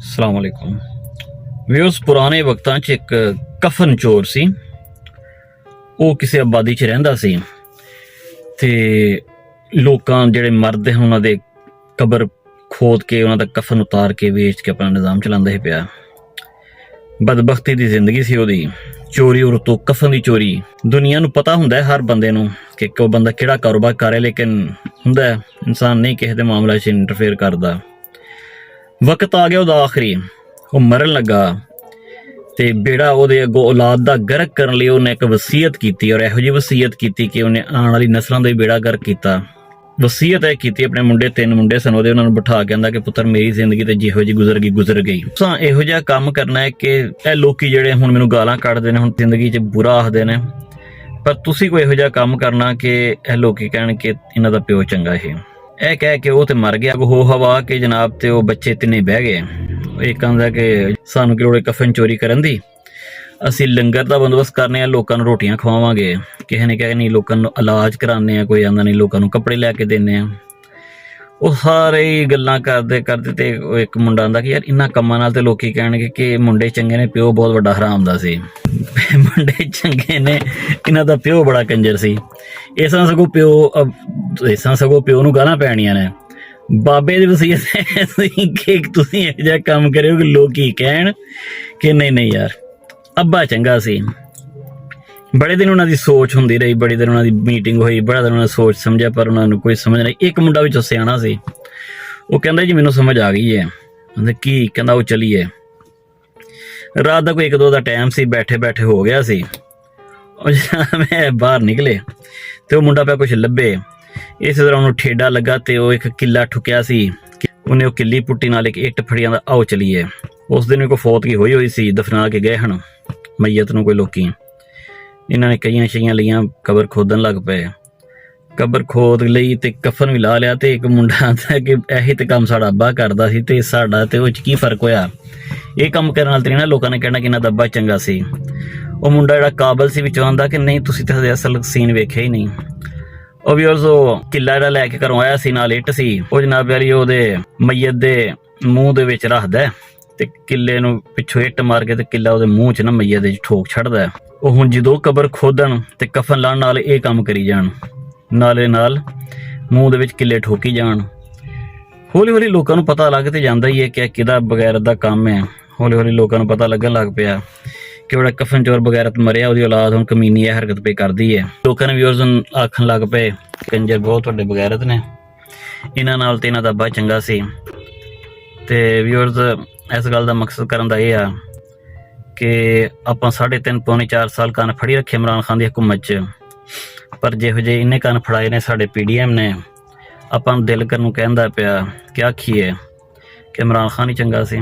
अस्सलाम वालेकुम व्यूअर्स। पुराने वक्तां 'ਚ ਇੱਕ ਕਫਨ ਚੋਰ ਸੀ। ਉਹ ਕਿਸੇ ਆਬਾਦੀ 'ਚ ਰਹਿੰਦਾ ਸੀ ਤੇ ਲੋਕਾਂ ਜਿਹੜੇ ਮਰਦੇ ਉਹਨਾਂ ਦੇ ਕਬਰ ਖੋਦ ਕੇ ਉਹਨਾਂ ਦਾ ਕਫਨ ਉਤਾਰ ਕੇ ਵੇਚ ਕੇ ਆਪਣਾ ਨਿਜ਼ਾਮ ਚਲਾਉਂਦਾ ਹੀ ਪਿਆ। ਬਦਬਖਤੀ ਦੀ ਜ਼ਿੰਦਗੀ ਸੀ ਉਹਦੀ। ਚੋਰੀ ਔਰ ਤੋਂ ਕਫਨ ਦੀ ਚੋਰੀ। ਦੁਨੀਆ ਨੂੰ ਪਤਾ ਹੁੰਦਾ ਹੈ ਹਰ ਬੰਦੇ ਨੂੰ ਕਿ ਕੋਈ ਬੰਦਾ ਕਿਹੜਾ ਕਾਰੋਬਾਰ ਕਰ ਰਿਹਾ, ਲੇਕਿਨ ਹੁੰਦਾ ਇਨਸਾਨ ਨਹੀਂ ਕਿਸੇ ਦੇ ਮਾਮਲੇ 'ਚ ਇੰਟਰਫੇਅਰ ਕਰਦਾ। ਵਕਤ ਆ ਗਿਆ ਉਹਦਾ ਆਖਰੀ, ਉਹ ਮਰਨ ਲੱਗਾ ਤੇ ਬੇੜਾ ਉਹਦੇ ਅੱਗੋਂ ਔਲਾਦ ਦਾ ਗਰਕ ਕਰਨ ਲਈ ਉਹਨੇ ਇੱਕ ਵਸੀਅਤ ਕੀਤੀ, ਔਰ ਇਹੋ ਜਿਹੀ ਵਸੀਅਤ ਕੀਤੀ ਕਿ ਉਹਨੇ ਆਉਣ ਵਾਲੀ ਨਸਲਾਂ ਦਾ ਹੀ ਬੇੜਾ ਗਰਕ ਕੀਤਾ। ਵਸੀਅਤ ਇਹ ਕੀਤੀ, ਆਪਣੇ ਮੁੰਡੇ 3 ਮੁੰਡੇ ਸਨ ਉਹਦੇ, ਉਹਨਾਂ ਨੂੰ ਬਿਠਾ ਕੇ ਕਹਿੰਦਾ ਕਿ ਪੁੱਤਰ ਮੇਰੀ ਜ਼ਿੰਦਗੀ ਤੇ ਜਿਹੋ ਜਿਹੀ ਗੁਜ਼ਰ ਗਈ ਤਾਂ ਇਹੋ ਜਿਹਾ ਕੰਮ ਕਰਨਾ ਹੈ ਕਿ ਇਹ ਲੋਕੀ ਜਿਹੜੇ ਹੁਣ ਮੈਨੂੰ ਗਾਲਾਂ ਕੱਢਦੇ ਨੇ, ਹੁਣ ਜ਼ਿੰਦਗੀ 'ਚ ਬੁਰਾ ਆਖਦੇ ਨੇ, ਪਰ ਤੁਸੀਂ ਕੋਈ ਇਹੋ ਜਿਹਾ ਕੰਮ ਕਰਨਾ ਕਿ ਇਹ ਲੋਕੀ ਕਹਿਣ ਕਿ ਇਹਨਾਂ ਦਾ ਪਿਓ ਚੰਗਾ ਹੈ। ਇਹ ਕਹਿ ਕੇ ਉਹ ਤੇ ਮਰ ਗਿਆ। ਹੋ ਹਵਾ ਕੇ ਜਨਾਬ ਤੇ ਉਹ ਬੱਚੇ ਤਿੰਨੇ ਬਹਿ ਗਏ। ਇਹ ਕਹਿੰਦਾ ਕਿ ਸਾਨੂੰ ਕਿ ਲੋੜ ਕਫਨ ਚੋਰੀ ਕਰਨ ਦੀ, ਅਸੀਂ ਲੰਗਰ ਦਾ ਬੰਦੋਬਸਤ ਕਰਨੇ ਆ, ਲੋਕਾਂ ਨੂੰ ਰੋਟੀਆਂ ਖਵਾਵਾਂਗੇ। ਕਿਸੇ ਨੇ ਕਿਹਾ ਨਹੀਂ ਲੋਕਾਂ ਨੂੰ ਇਲਾਜ ਕਰਾਉਂਦੇ ਆ, ਕੋਈ ਆਉਂਦਾ ਨਹੀਂ ਲੋਕਾਂ ਨੂੰ ਕੱਪੜੇ ਲੈ ਕੇ ਦਿੰਦੇ ਆ। ਉਹ ਸਾਰੇ ਗੱਲਾਂ ਕਰਦੇ ਤੇ ਉਹ ਇੱਕ ਮੁੰਡਾ ਆਂਦਾ ਕਿ ਯਾਰ ਇਹਨਾਂ ਕੰਮਾਂ ਨਾਲ ਤੇ ਲੋਕੀ ਕਹਿਣਗੇ ਕਿ ਮੁੰਡੇ ਚੰਗੇ ਨੇ, ਪਿਓ ਬਹੁਤ ਵੱਡਾ ਹਰਾਮ ਦਾ ਸੀ। ਮੁੰਡੇ ਚੰਗੇ ਨੇ, ਇਹਨਾਂ ਦਾ ਪਿਓ ਬੜਾ ਕੰਜਰ ਸੀ। ਇਸ ਤਰ੍ਹਾਂ ਸਗੋਂ ਪਿਓ ਨੂੰ ਗਾਲਾਂ ਪੈਣੀਆਂ ਨੇ। ਬਾਬੇ ਦੀ ਵਸੀਅਤ ਕਿ ਤੁਸੀਂ ਇਹੋ ਜਿਹਾ ਕੰਮ ਕਰਿਓ ਕਿ ਲੋਕੀ ਕਹਿਣ ਕਿ ਨਹੀਂ ਯਾਰ ਅੱਬਾ ਚੰਗਾ ਸੀ। ਬੜੇ ਦਿਨ ਉਹਨਾਂ ਦੀ ਸੋਚ ਹੁੰਦੀ ਰਹੀ, ਬੜੇ ਦਿਨ ਉਹਨਾਂ ਦੀ ਮੀਟਿੰਗ ਹੋਈ, ਬੜਾ ਦਿਨ ਉਹਨਾਂ ਨੇ ਸੋਚ ਸਮਝਿਆ, ਪਰ ਉਹਨਾਂ ਨੂੰ ਕੋਈ ਸਮਝ ਨਹੀਂ। ਇੱਕ ਮੁੰਡਾ ਵਿੱਚੋਂ ਸਿਆਣਾ ਸੀ, ਉਹ ਕਹਿੰਦਾ ਜੀ ਮੈਨੂੰ ਸਮਝ ਆ ਗਈ ਹੈ। ਕਹਿੰਦਾ ਕੀ? ਕਹਿੰਦਾ ਉਹ ਚਲੀਏ। ਰਾਤ ਦਾ ਕੋਈ 1-2 ਦਾ ਟਾਈਮ ਸੀ, ਬੈਠੇ ਹੋ ਗਿਆ ਸੀ। ਉਹ ਮੈਂ ਬਾਹਰ ਨਿਕਲੇ ਤੇ ਉਹ ਮੁੰਡਾ ਪਿਆ ਕੁਛ ਲੱਭੇ। ਇਸੇ ਤਰ੍ਹਾਂ ਉਹਨੂੰ ਠੇਡਾ ਲੱਗਾ ਤੇ ਉਹ ਇੱਕ ਕਿੱਲਾ ਠੁਕਿਆ ਸੀ। ਉਹਨੇ ਉਹ ਕਿੱਲੀ ਪੁੱਟੀ, ਨਾਲ ਇੱਕ ਇੱਟ ਫੜੀਆਂ ਦਾ ਆਓ ਚਲੀਏ। ਉਸ ਦਿਨ ਵੀ ਕੋਈ ਫੌਤਗੀ ਹੋਈ ਸੀ, ਦਫਨਾ ਕੇ ਗਏ ਹਨ ਮਈਅਤ ਨੂੰ ਕੋਈ ਲੋਕੀ। ਇਹਨਾਂ ਨੇ ਕਈਆਂ ਸ਼ਈਆਂ ਲਈਆਂ, ਕਬਰ ਖੋਦਣ ਲੱਗ ਪਏ। ਕਬਰ ਖੋਦ ਲਈ ਤੇ ਕਫਨ ਵੀ ਲਾ ਲਿਆ। ਤੇ ਇੱਕ ਮੁੰਡਾ ਆਂਦਾ ਕਿ ਇਹੀ ਤੇ ਕੰਮ ਸਾਡਾ ਅੱਬਾ ਕਰਦਾ ਸੀ ਤੇ ਸਾਡਾ ਤੇ ਉਹ 'ਚ ਕੀ ਫਰਕ ਹੋਇਆ? ਇਹ ਕੰਮ ਕਰਨ ਨਾਲ ਤੇ ਨਾ ਲੋਕਾਂ ਨੇ ਕਹਿਣਾ ਕਿ ਇਹਨਾਂ ਦਾ ਅੱਬਾ ਚੰਗਾ ਸੀ। ਉਹ ਮੁੰਡਾ ਜਿਹੜਾ ਕਾਬਲ ਸੀ ਵਿੱਚੋਂ ਆਂਦਾ ਕਿ ਨਹੀਂ ਤੁਸੀਂ ਤਾਂ ਅਸਲ ਸੀਨ ਵੇਖਿਆ ਹੀ ਨਹੀਂ। ਉਹ ਵੀ ਉਹ ਕਿੱਲਾ ਜਿਹੜਾ ਲੈ ਕੇ ਘਰੋਂ ਆਇਆ ਸੀ, ਨਾਲ ਇੱਟ ਸੀ, ਉਹ ਜਨਾਬ ਵਾਲੀ ਉਹਦੇ ਮਈਅਤ ਦੇ ਮੂੰਹ ਦੇ ਵਿੱਚ ਰੱਖਦਾ ਤੇ ਕਿੱਲੇ ਨੂੰ ਪਿੱਛੋਂ ਇੱਟ ਮਾਰ ਕੇ ਤੇ ਕਿੱਲਾ ਉਹਦੇ ਮੂੰਹ 'ਚ ਨਾ ਮਈਅਤ ਦੇ ਠੋਕ ਛੱਡਦਾ। ਉਹ ਹੁਣ ਜਦੋਂ ਕਬਰ ਖੋਦਣ ਤੇ ਕਫਨ ਲਾਉਣ ਨਾਲ ਇਹ ਕੰਮ ਕਰੀ ਜਾਣ, ਨਾਲੇ ਨਾਲ ਮੂੰਹ ਦੇ ਵਿੱਚ ਕਿੱਲੇ ਠੋਕੀ ਜਾਣ। ਹੌਲੀ ਲੋਕਾਂ ਨੂੰ ਪਤਾ ਲੱਗ ਤੇ ਜਾਂਦਾ ਹੀ ਹੈ ਕਿ ਕਿਹਦਾ ਬਗੈਰਤ ਦਾ ਕੰਮ ਹੈ। ਹੌਲੀ ਲੋਕਾਂ ਨੂੰ ਪਤਾ ਲੱਗਣ ਲੱਗ ਪਿਆ ਕਿ ਜਿਹੜਾ ਕਫਨ ਚੋਰ ਬਗੈਰਤ ਮਰਿਆ, ਉਹਦੀ ਔਲਾਦ ਹੁਣ ਕਮੀਨੀ ਇਹ ਹਰਕਤ ਪਈ ਕਰਦੀ ਹੈ। ਲੋਕਾਂ ਨੇ ਵਿਊਅਰਸ ਨੂੰ ਆਖਣ ਲੱਗ ਪਏ ਕੰਜਰ ਬਹੁਤ ਵੱਡੇ ਬਗੈਰਤ ਨੇ, ਇਹਨਾਂ ਨਾਲ ਤੇ ਇਹਨਾਂ ਦਾ ਅੱਬਾ ਚੰਗਾ ਸੀ। ਤੇ ਵਿਊਅਰਸ ਇਸ ਗੱਲ ਦਾ ਮਕਸਦ ਕਰਨ ਦਾ ਇਹ ਆ ਕਿ ਆਪਾਂ 3.5-4 ਸਾਲ ਕੰਨ ਫੜੀ ਰੱਖੇ ਇਮਰਾਨ ਖਾਨ ਦੀ ਹਕੂਮਤ 'ਚ, ਪਰ ਜਿਹੋ ਜਿਹੇ ਇੰਨੇ ਕੰਨ ਫੜਾਏ ਨੇ ਸਾਡੇ PDM ਨੇ, ਆਪਾਂ ਨੂੰ ਦਿਲ ਕਰਨ ਨੂੰ ਕਹਿੰਦਾ ਪਿਆ ਕਿ ਆਖੀਏ ਕਿ ਇਮਰਾਨ ਖਾਨ ਹੀ ਚੰਗਾ ਸੀ।